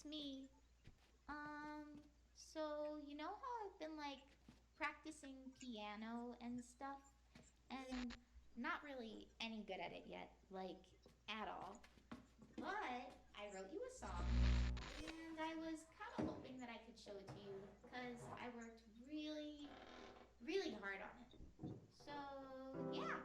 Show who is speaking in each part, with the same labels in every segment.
Speaker 1: it's me. So you know how I've been like practicing piano and stuff, and not really any good at it yet, like at all. But I wrote you a song, and I was kind of hoping that I could show it to you because I worked really, really hard on it. So yeah.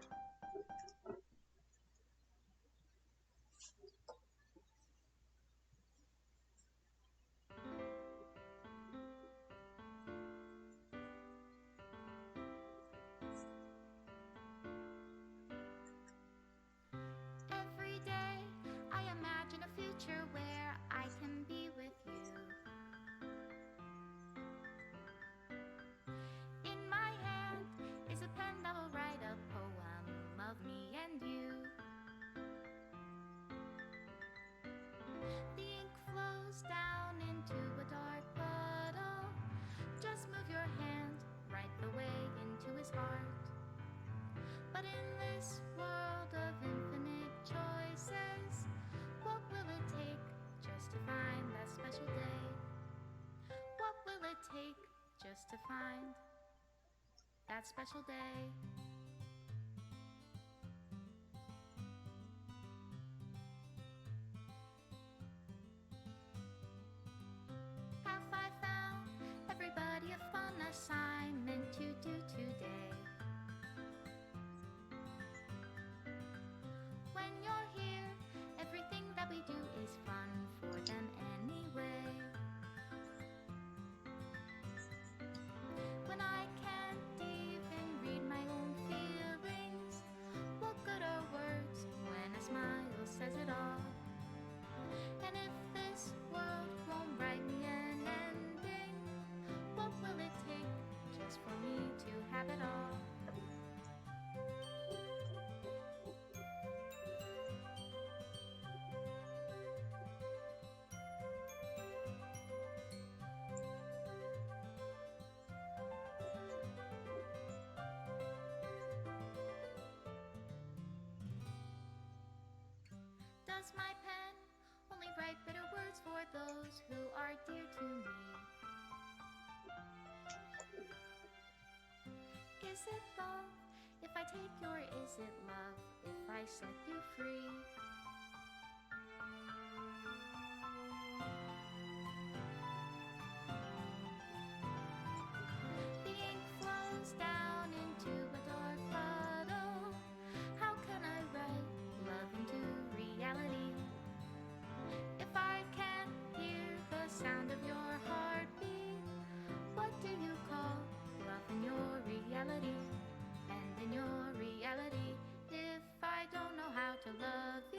Speaker 1: Every day I imagine a future where I can be with you. In my hand is a pen that will write a poem of me and you. The ink flows down into a dark puddle. Just move your hand right the way into his heart. But in this world of infinite choices, what will it take just to find that special day? What will it take just to find that special day? Have I found everybody a fun assignment to do today? When you're here, everything that we do is fun for them anyway. When I can't even read my own feelings, what good are words when a smile says it all? And if this world won't write me an ending, what will it take just for me to have it all? Does my pen only write bitter words for those who are dear to me? Is it love if I take you, or is it love if I set you free? The ink flows down into a dark puddle. How can I write love into reality if I can't hear the sound of your heartbeat? What do you call love in your reality? And in your reality, if I don't know how to love you,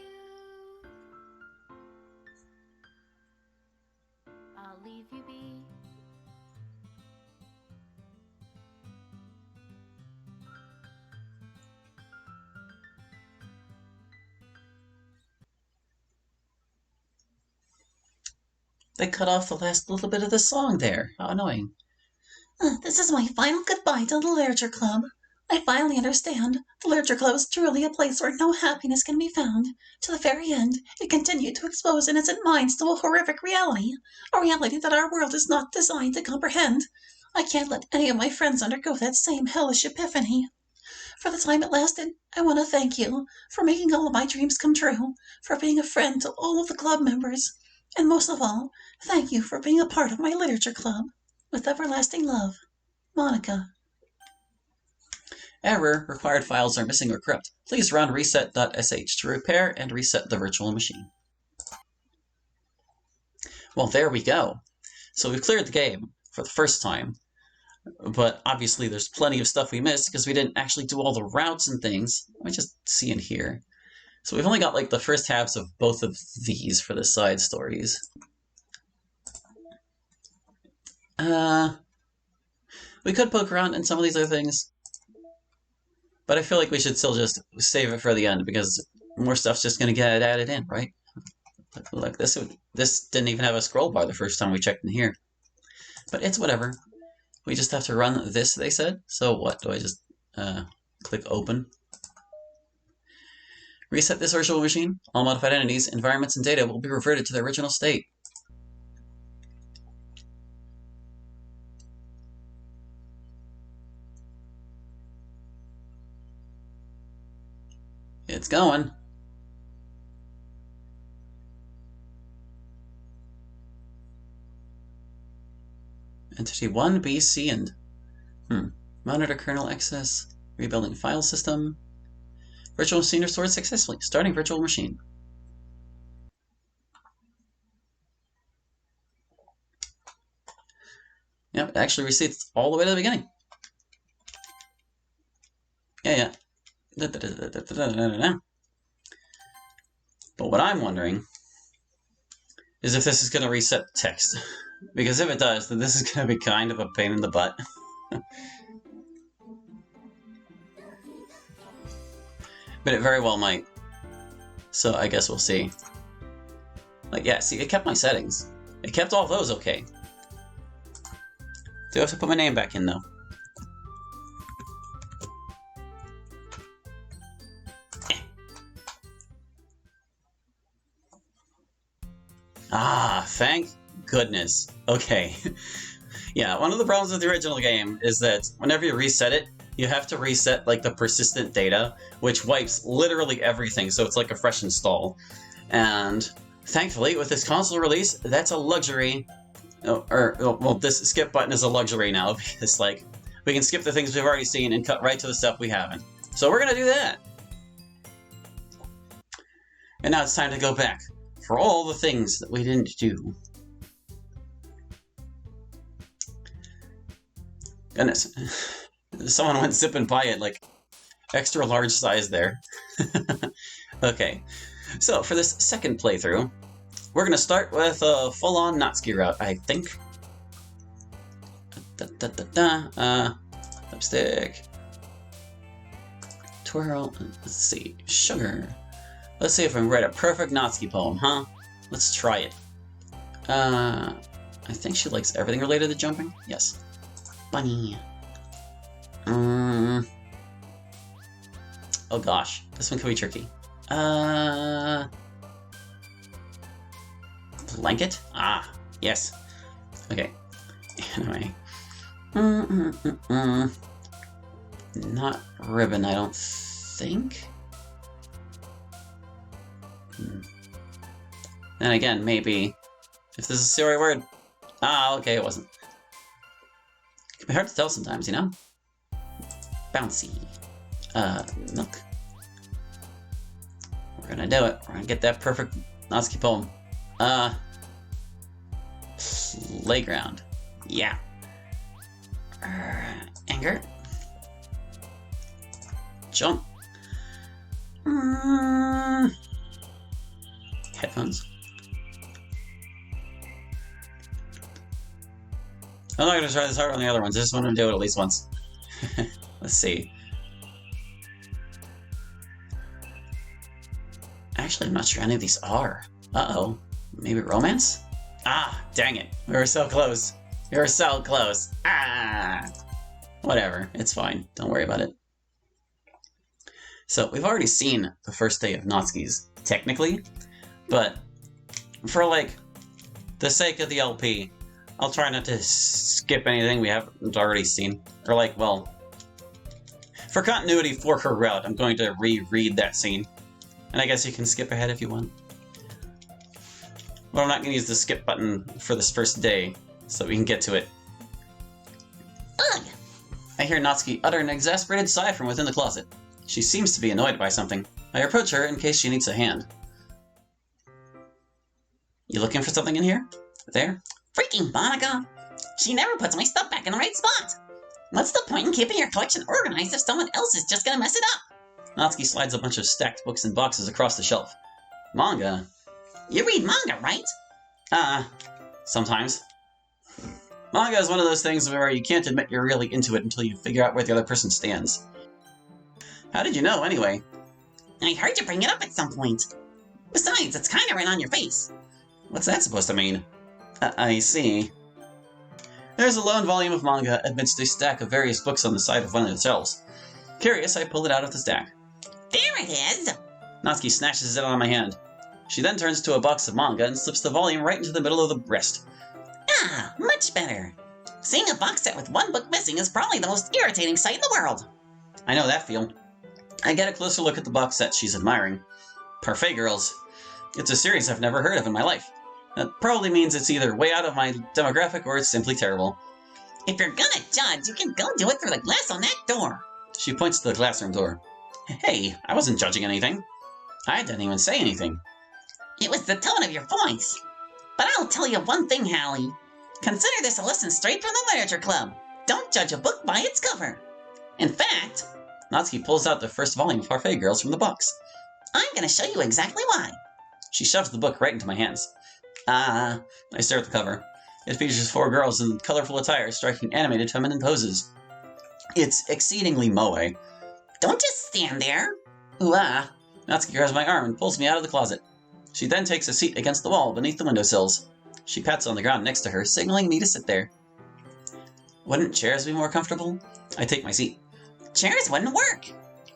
Speaker 1: I'll leave you be.
Speaker 2: They cut off the last little bit of the song there. How annoying. This is my final goodbye to the Literature Club. I finally understand. The Literature Club is truly a place where no happiness can be found. To the very end, it continued to expose innocent minds to a horrific reality. A reality that our world is not designed to comprehend. I can't let any of my friends undergo that same hellish epiphany. For the time it lasted, I want to thank you for making all of my dreams come true, for being a friend to all of the club members, and most of all, thank you for being a part of my literature club. With everlasting love, Monica. Error. Required files are missing or corrupt. Please run reset.sh to repair and reset the virtual machine. Well, there we go. So we've cleared the game for the first time. But obviously there's plenty of stuff we missed because we didn't actually do all the routes and things. Let me just see in here. So we've only got like the first halves of both of these for the side stories. We could poke around in some of these other things, but I feel like we should still just save it for the end because more stuff's just going to get added in, right? Like this didn't even have a scroll bar the first time we checked in here. But it's whatever. We just have to run this, they said. So what? Do I just click open? Reset this virtual machine. All modified entities, environments, and data will be reverted to their original state. It's going. Entity 1, B, C, and... Monitor kernel access. Rebuilding file system. Virtual machine restored successfully. Starting virtual machine. Yep, it actually resets all the way to the beginning. Yeah. But what I'm wondering is if this is going to reset the text. Because if it does, then this is going to be kind of a pain in the butt. But it very well might. So I guess we'll see. Like, yeah, see, it kept my settings. It kept all those okay. Do I have to put my name back in, though? Ah, thank goodness. Okay. Yeah, one of the problems with the original game is that whenever you reset it, you have to reset, like, the persistent data, which wipes literally everything, so it's like a fresh install. And thankfully, with this console release, that's a luxury. Well, this skip button is a luxury now, because, like, we can skip the things we've already seen and cut right to the stuff we haven't. So we're gonna do that! And now it's time to go back for all the things that we didn't do. Goodness. Someone went zipping by it, like, extra large size there. Okay, so for this second playthrough, we're gonna start with a full-on Natsuki route, I think. Lipstick. Twirl. Let's see. Sugar. Let's see if I can write a perfect Natsuki poem, huh? Let's try it. I think she likes everything related to jumping. Yes. Bunny. Oh gosh, this one could be tricky. Blanket? Ah, yes. Okay. Anyway. Not ribbon, I don't think. Then again, maybe. If this is the right word. Ah, okay, it wasn't. It can be hard to tell sometimes, you know? Bouncy. Milk. We're gonna do it. We're gonna get that perfect Natsuki poem. Playground. Yeah. Anger. Jump. Headphones. I'm not gonna try this hard on the other ones. I just want to do it at least once. Let's see. Actually, I'm not sure any of these are. Uh-oh. Maybe romance? Ah, dang it. We were so close. We were so close. Ah! Whatever. It's fine. Don't worry about it. So, we've already seen the first day of Natsuki's, technically. But, for, like, the sake of the LP, I'll try not to skip anything we haven't already seen. Or, like, well... For continuity for her route, I'm going to reread that scene. And I guess you can skip ahead if you want. But I'm not going to use the skip button for this first day, so we can get to it. Ugh! I hear Natsuki utter an exasperated sigh from within the closet. She seems to be annoyed by something. I approach her in case she needs a hand. You looking for something in here? There? Freaking Monica! She never puts my stuff back in the right spot! What's the point in keeping your collection organized if someone else is just gonna mess it up? Natsuki slides a bunch of stacked books and boxes across the shelf. Manga? You read manga, right? Sometimes. Manga is one of those things where you can't admit you're really into it until you figure out where the other person stands. How did you know, anyway? I heard you bring it up at some point. Besides, it's kinda right on your face. What's that supposed to mean? I see. There's a lone volume of manga amidst a stack of various books on the side of one of the shelves. Curious, I pull it out of the stack. There it is! Natsuki snatches it out of my hand. She then turns to a box of manga and slips the volume right into the middle of the breast. Ah, much better. Seeing a box set with one book missing is probably the most irritating sight in the world. I know that feel. I get a closer look at the box set she's admiring. Parfait Girls. It's a series I've never heard of in my life. That probably means it's either way out of my demographic or it's simply terrible.
Speaker 3: If you're gonna judge, you can go do it through the glass on that door.
Speaker 2: She points to the classroom door. Hey, I wasn't judging anything. I didn't even say anything.
Speaker 3: It was the tone of your voice. But I'll tell you one thing, Hallie. Consider this a lesson straight from the Literature Club. Don't judge a book by its cover. In fact,
Speaker 2: Natsuki pulls out the first volume of Parfait Girls from the box.
Speaker 3: I'm gonna show you exactly why.
Speaker 2: She shoves the book right into my hands. I stare at the cover. It features 4 girls in colorful attire striking animated feminine poses. It's exceedingly moe.
Speaker 3: Don't just stand there.
Speaker 2: Ooh, Natsuki grabs my arm and pulls me out of the closet. She then takes a seat against the wall beneath the windowsills. She pats on the ground next to her, signaling me to sit there. Wouldn't chairs be more comfortable? I take my seat.
Speaker 3: Chairs wouldn't work.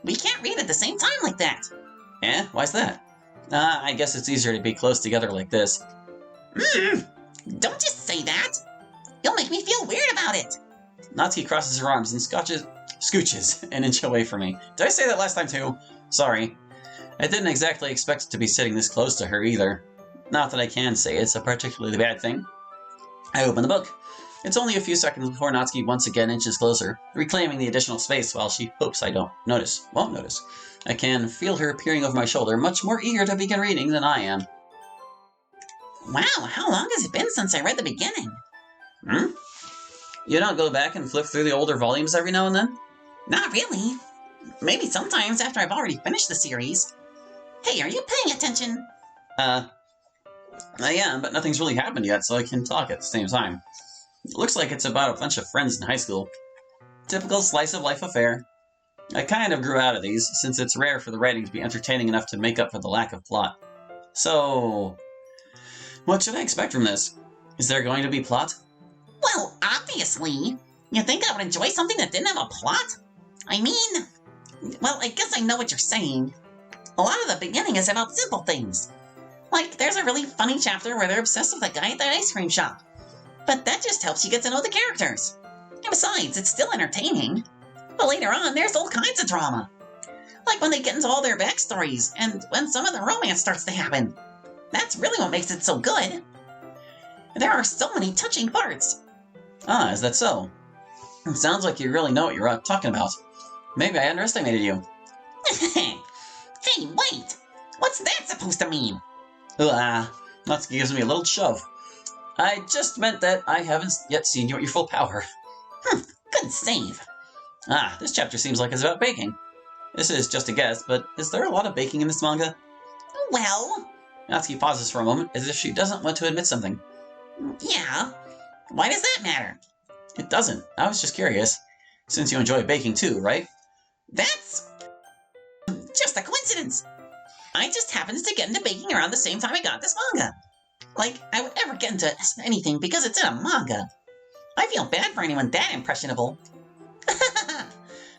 Speaker 3: We can't read at the same time like that.
Speaker 2: Eh? Why's that? I guess it's easier to be close together like this.
Speaker 3: Don't just say that. You'll make me feel weird about it.
Speaker 2: Natsuki crosses her arms and scooches an inch away from me. Did I say that last time too? Sorry. I didn't exactly expect to be sitting this close to her either. Not that I can say it's a particularly bad thing. I open the book. It's only a few seconds before Natsuki once again inches closer, reclaiming the additional space while she hopes I won't notice. I can feel her peering over my shoulder, much more eager to begin reading than I am.
Speaker 3: Wow, how long has it been since I read the beginning?
Speaker 2: You don't go back and flip through the older volumes every now and then?
Speaker 3: Not really. Maybe sometimes after I've already finished the series. Hey, are you paying attention?
Speaker 2: I am, but nothing's really happened yet, so I can talk at the same time. It looks like it's about a bunch of friends in high school. Typical slice-of-life affair. I kind of grew out of these, since it's rare for the writing to be entertaining enough to make up for the lack of plot. So, what should I expect from this? Is there going to be plot?
Speaker 3: Well, obviously. You think I would enjoy something that didn't have a plot? I mean, well, I guess I know what you're saying. A lot of the beginning is about simple things. Like, there's a really funny chapter where they're obsessed with the guy at the ice cream shop. But that just helps you get to know the characters. And besides, it's still entertaining. But later on, there's all kinds of drama. Like when they get into all their backstories, and when some of the romance starts to happen. That's really what makes it so good. There are so many touching parts.
Speaker 2: Ah, is that so? It sounds like you really know what you're talking about. Maybe I underestimated you.
Speaker 3: Hey, wait! What's that supposed to mean?
Speaker 2: Natsuki gives me a little shove. I just meant that I haven't yet seen you at your full power.
Speaker 3: Good save.
Speaker 2: This chapter seems like it's about baking. This is just a guess, but is there a lot of baking in this manga?
Speaker 3: Well...
Speaker 2: Natsuki pauses for a moment, as if she doesn't want to admit something.
Speaker 3: Yeah. Why does that matter?
Speaker 2: It doesn't. I was just curious. Since you enjoy baking too, right?
Speaker 3: That's... just a coincidence. I just happened to get into baking around the same time I got this manga. Like, I would ever get into anything because it's in a manga. I feel bad for anyone that impressionable.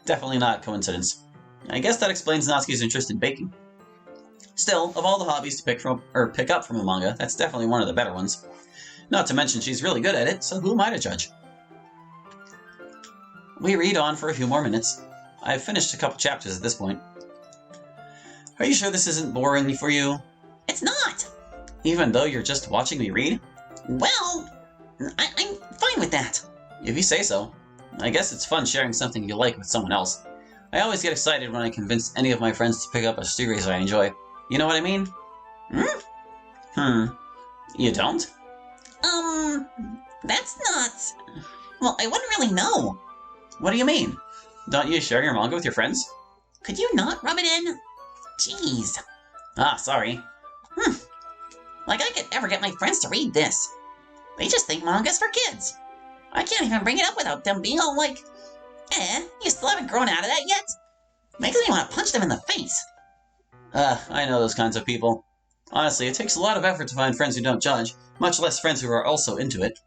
Speaker 2: Definitely not coincidence. I guess that explains Natsuki's interest in baking. Still, of all the hobbies to pick up from a manga, that's definitely one of the better ones. Not to mention she's really good at it, so who am I to judge? We read on for a few more minutes. I've finished a couple chapters at this point. Are you sure this isn't boring for you?
Speaker 3: It's not!
Speaker 2: Even though you're just watching me read?
Speaker 3: Well, I'm fine with that.
Speaker 2: If you say so. I guess it's fun sharing something you like with someone else. I always get excited when I convince any of my friends to pick up a series I enjoy. You know what I mean? You don't?
Speaker 3: That's not... Well, I wouldn't really know.
Speaker 2: What do you mean? Don't you share your manga with your friends?
Speaker 3: Could you not rub it in? Jeez.
Speaker 2: Sorry.
Speaker 3: Like I could ever get my friends to read this. They just think manga's for kids. I can't even bring it up without them being all like, you still haven't grown out of that yet? Makes me want to punch them in the face.
Speaker 2: I know those kinds of people. Honestly, it takes a lot of effort to find friends who don't judge, much less friends who are also into it.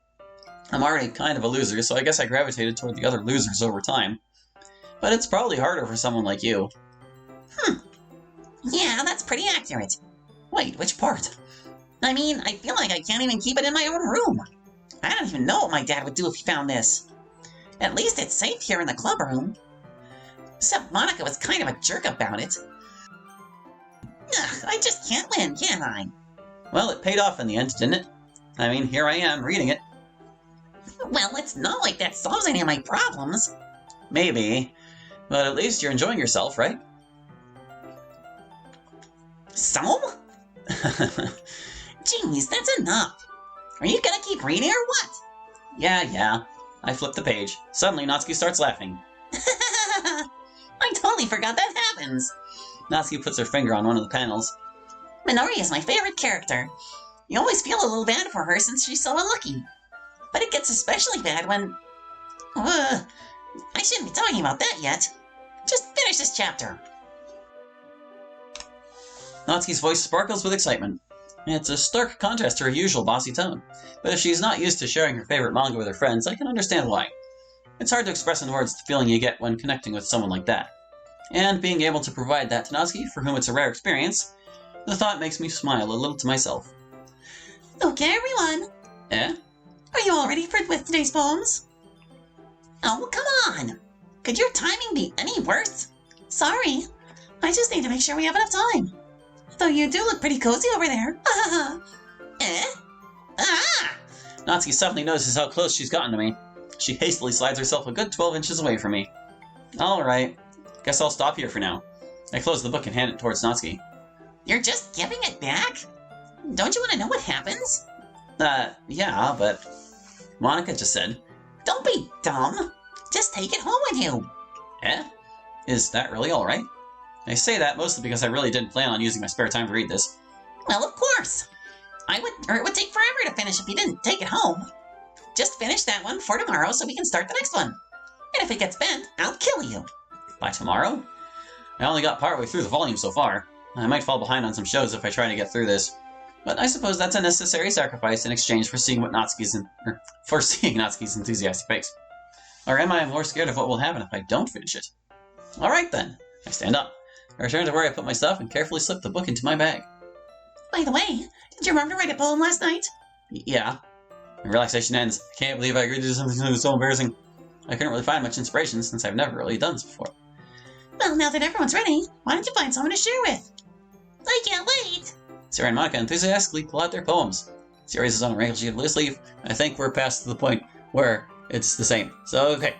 Speaker 2: I'm already kind of a loser, so I guess I gravitated toward the other losers over time. But it's probably harder for someone like you.
Speaker 3: Yeah, that's pretty accurate.
Speaker 2: Wait, which part?
Speaker 3: I mean, I feel like I can't even keep it in my own room. I don't even know what my dad would do if he found this. At least it's safe here in the club room. Except Monica was kind of a jerk about it. Ugh, I just can't win, can I?
Speaker 2: Well, it paid off in the end, didn't it? I mean, here I am, reading it.
Speaker 3: Well, it's not like that solves any of my problems.
Speaker 2: Maybe. But at least you're enjoying yourself, right?
Speaker 3: So? Jeez, that's enough. Are you gonna keep reading or what?
Speaker 2: Yeah. I flip the page. Suddenly, Natsuki starts laughing.
Speaker 3: I totally forgot that happens.
Speaker 2: Natsuki puts her finger on one of the panels.
Speaker 3: Minori is my favorite character. You always feel a little bad for her since she's so unlucky. But it gets especially bad when... I shouldn't be talking about that yet. Just finish this chapter.
Speaker 2: Natsuki's voice sparkles with excitement. It's a stark contrast to her usual bossy tone, but if she's not used to sharing her favorite manga with her friends, I can understand why. It's hard to express in words the feeling you get when connecting with someone like that. And being able to provide that to Natsuki, for whom it's a rare experience, the thought makes me smile a little to myself.
Speaker 3: Okay, everyone.
Speaker 2: Eh?
Speaker 3: Are you all ready with today's poems? Oh, come on. Could your timing be any worse? Sorry. I just need to make sure we have enough time. Though you do look pretty cozy over there. Eh? Ah!
Speaker 2: Natsuki suddenly notices how close she's gotten to me. She hastily slides herself a good 12 inches away from me. Alright. Guess I'll stop here for now. I close the book and hand it towards Natsuki.
Speaker 3: You're just giving it back? Don't you want to know what happens?
Speaker 2: Yeah, but... Monica just said.
Speaker 3: Don't be dumb. Just take it home with you.
Speaker 2: Eh? Is that really alright? I say that mostly because I really didn't plan on using my spare time to read this.
Speaker 3: Well, of course. It would take forever to finish if you didn't take it home. Just finish that one for tomorrow so we can start the next one. And if it gets bent, I'll kill you.
Speaker 2: By tomorrow? I only got partway through the volume so far. I might fall behind on some shows if I try to get through this. But I suppose that's a necessary sacrifice in exchange for seeing Natsuki's enthusiastic face. Or am I more scared of what will happen if I don't finish it? Alright then. I stand up. I return to where I put my stuff and carefully slip the book into my bag.
Speaker 3: By the way, did you remember to write a poem last night?
Speaker 2: Yeah. My relaxation ends. I can't believe I agreed to do something so embarrassing. I couldn't really find much inspiration since I've never really done this before.
Speaker 3: Well, now that everyone's ready, why don't you find someone to share with? I can't wait!
Speaker 2: Sarah and Monica enthusiastically pull out their poems. She raises on a wrinkled sheet of loose leaf. I think we're past the point where it's the same. So, okay.